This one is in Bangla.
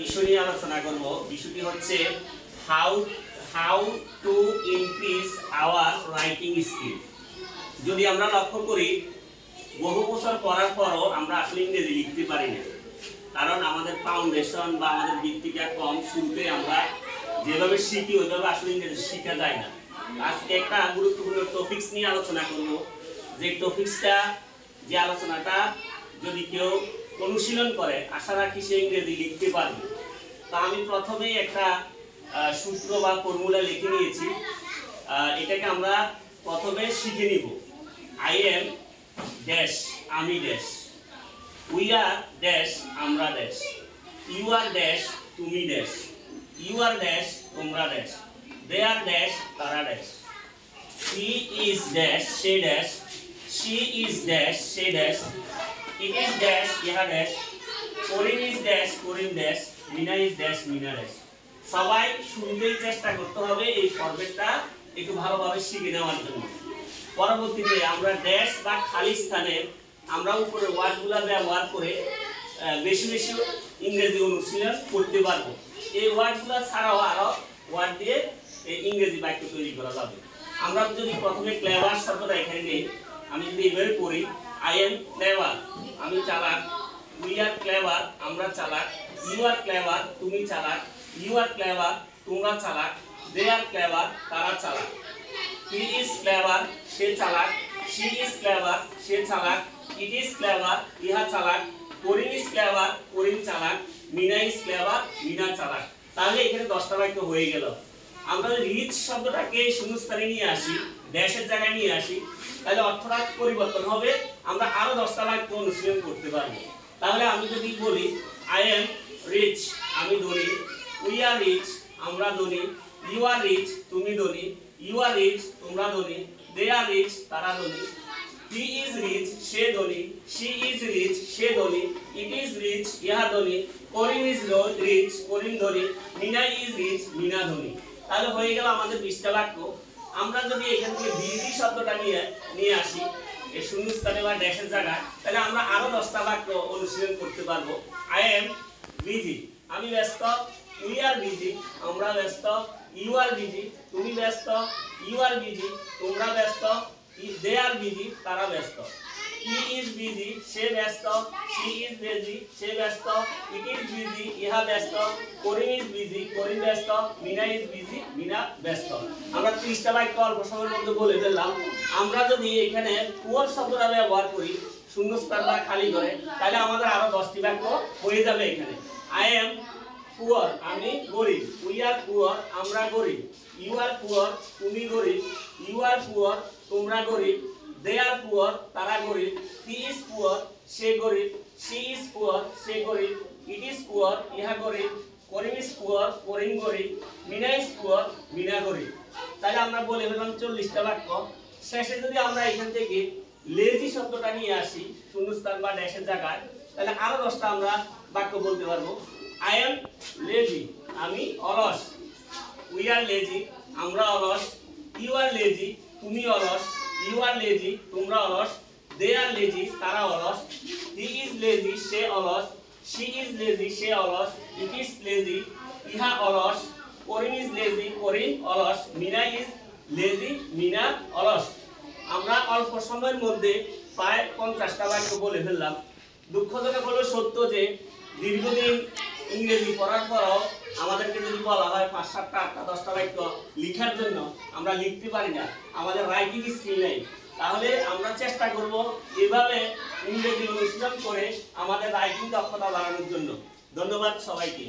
বিষয় নিয়ে আলোচনা করব। বিষয়টি হচ্ছে how how to increase our writing skill. যদি আমরা লক্ষ্য করি, বহু বছর পড়ার পরও আমরা আসলে ইংরেজি লিখতে পারি না, কারণ আমাদের ফাউন্ডেশন বা আমাদের ভিত্তিটা কম। শুরুতে আমরা যেভাবে শিখি ওইভাবে আসলে ইংরেজি শেখা যায় না। আজকে একটা গুরুত্বপূর্ণ টপিকস নিয়ে আলোচনা করব, যে টপিকসটা, যে আলোচনাটা যদি কেউ অনুশীলন করে, আশা রাখি সে ইংরেজি লিখতে পারবে। তা আমি প্রথমেই একটা সূত্র বা ফর্মুলা লিখে নিয়েছি। এটাকে আমরা প্রথমে শিখে নিব। আই এম ড্যাশ, আমি ড্যাশ। উই আর ড্যাশ, আমরা ড্যাশ। ইউ আর ড্যাশ, তুমি ড্যাশ। ইউ আর ড্যাশ, তোমরা ড্যাশ। দে আর ড্যাশ, তারা ড্যাশ। হি ইজ ড্যাশ, সে ড্যাশ। শি ইজ ড্যাশ, সে ড্যাশ। ইট ইজ ড্যাশ, ইহা dash. Karim is dash, Karim dash. Meena is dash, Meena dash. সবাই শুনতেই চেষ্টা করতে হবে এই ফরম্যাটটা একটু ভালোভাবে শিখে নেওয়ার জন্য। পরবর্তীতে আমরা ড্যাশ বা খালি স্থানে আমরা উপরে ওয়ার্ডগুলো ব্যবহার করে বেশি বেশি ইংরেজি অনুশীলন করতে পারবো। এই ওয়ার্ডগুলো ছাড়াও আরো ওয়ার্ড দিয়ে ইংরেজি বাক্য তৈরি করা যাবে। আমরা যদি প্রথমে ক্লেভার শব্দটা এখানে নেই, আমি যদি এভাবে পড়ি, আই এম ক্লেভার, আমি চালাক। উই আর ক্লেভার, আমরা চালাক। ইউ আর ক্লেভার, তুমি চালাক। ইউ আর ক্লেভার, তোমরা চালাক। দে আর ক্লেভার, তারা চালাক। হি ইজ ক্লেভার, সে চালাক। শি ইজ ক্লেভার, সে চালাক। ইট ইজ ক্লেভার, ইহা চালাক। করিম ইজ ক্লেভার, করিম চালাক। মিনা ইজ ক্লেভার, মিনা চালাক। তাহলে এখানে 10টা বাক্য হয়ে গেল। আমরা যদি রিচ শব্দটাকে শূন্যস্থানে নিয়ে আসি, ড্যাশের জায়গায় নিয়ে আসি, তাহলে অর্থটা পরিবর্তন হবে। আমরা আরো 10টা বাক্য অনুশীলন করতে পারবো। তাহলে আমি যদি বলি, আই এম রিচ, আমি ধনী। উই আর রিচ, আমরা ধনী। ইউ আর রিচ, তুমি ধনী। ইউ আর রিচ, তোমরা ধনী। দে আর রিচ, তারা ধনী। হি ইজ রিচ, সে ধনী। শি ইজ রিচ, সে ধনী। ইট ইজ রিচ, ইহা ধনী। করিম ইজ রিচ, করিম ধনী। মিনা ইজ রিচ, মিনা ধনী। তাহলে হয়ে গেল আমাদের 20টা বাক্য। আমরা যদি এখান থেকে বিজি শব্দটা নিয়ে আসি এই শূন্যস্থানে বা ড্যাশের জায়গায়, তাহলে আমরা আরো 10টা বাক্য অনুশীলন করতে পারবো। আই এম বিজি, আমি ব্যস্ত। উই আর বিজি, আমরা ব্যস্ত। ইউ আর বিজি, তুমি ব্যস্ত। ইউ আর বিজি, তোমরা ব্যস্ত। দে আর বিজি, তারা ব্যস্ত। হি ইজ বিজি, সে ব্যস্ত। শি ইজ বিজি, সে ব্যস্ত। ইট ইজ বিজি, ইহা ব্যস্ত। করিম ইজ বিজি, করিম ব্যস্ত। মিনা ইজ বিজি, মিনা ব্যস্ত। আমরা 30টা বাক্য অল্প সময়ের মধ্যে বলে ফেললাম। আমরা যদি এখানে পুয়ার শব্দটা ব্যবহার করি শূন্যস্থান বা খালি করে, তাহলে আমাদের আরো 10টি বাক্য হয়ে যাবে এখানে। আই এম পুয়ার, আমি গরিব। উই আর পুয়ার, আমরা গরিব। ইউ আর পুয়ার, তুমি গরিব। ইউ আর পুয়ার, তোমরা গরিব। দে আর পুয়ার, তারা গরিব। হি ইজ পুয়ার, সে গরিব। শি ইজ পুয়ার, সে গরিব। ইট ইজ পুয়ার, ইহা গরিব। করিম ইজ পুয়ার, করিম গরিব। মিনা ইজ পুয়ার, মিনা গরিব। তাহলে আমরা বলে ফেললাম 40টা বাক্য। শেষে যদি আমরা এখান থেকে লেজি শব্দটা নিয়ে আসি শূন্যস্থান বা ড্যাশের জায়গায়, তাহলে আরো 10টা আমরা বাক্য বলতে পারবো। আই এম লেজি, আমি অলস। উই আর লেজি, আমরা অলস। ইউ আর লেজি, তুমি অলস। ইউ আর লেজি, তোমরা অলস। দে আর লেজি, তারা অলস। হি ইজ লেজি, সে অলস। শি ইজ লেজি, সে অলস। ইট ইজ লেজি, ইহা অলস। করিম ইজ লেজি, করিম অলস। মিনা ইজ লেজি, মিনা অলস। আমরা অল্প সময়ের মধ্যে প্রায় 50টা বাক্য বলে ফেললাম। দুঃখজনক হলো সত্য যে দীর্ঘদিন ইংরেজি পড়ার পরও আমাদেরকে যদি বলা হয় 5, 7, 8, 10টা বাক্য লেখার জন্য, আমরা লিখতে পারি না, আমাদের রাইটিং স্কিল নেই। তাহলে আমরা চেষ্টা করব এভাবে ইংরেজি অনুশীলন করে আমাদের রাইটিং দক্ষতা বাড়ানোর জন্য। ধন্যবাদ সবাইকে।